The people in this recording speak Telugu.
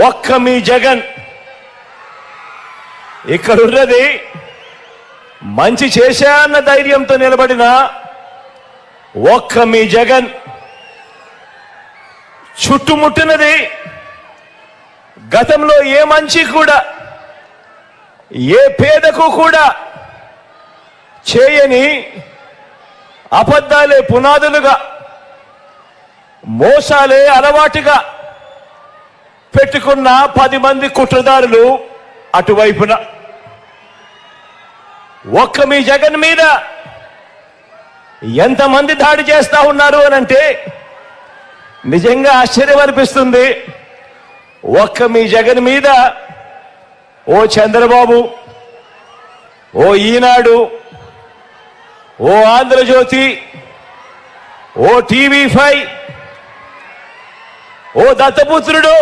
ఒక్క మీ జగన్ ఇక్కడున్నది మంచి చేశాన్న ధైర్యంతో నిలబడిన ఒక్క మీ జగన్ చుట్టుముట్టినది గతంలో ఏ మంచి కూడా ఏ పేదకు కూడా చేయని అబద్ధాలే పునాదులుగా మోసాలే అలవాటుగా పెట్టుకున్న 10 మంది కుట్రదారులు అటువైపున ఒక్క మీ జగన్ మీద ఎంతమంది దాడి చేస్తా ఉన్నారు అనంటే నిజంగా ఆశ్చర్యం అనిపిస్తుంది. ఒక్క మీ జగన్ మీద ఓ చంద్రబాబు, ఓ ఈనాడు, ఓ ఆంధ్రజ్యోతి, ఓ టీవీ5, ఓ దత్తపుత్రుడు,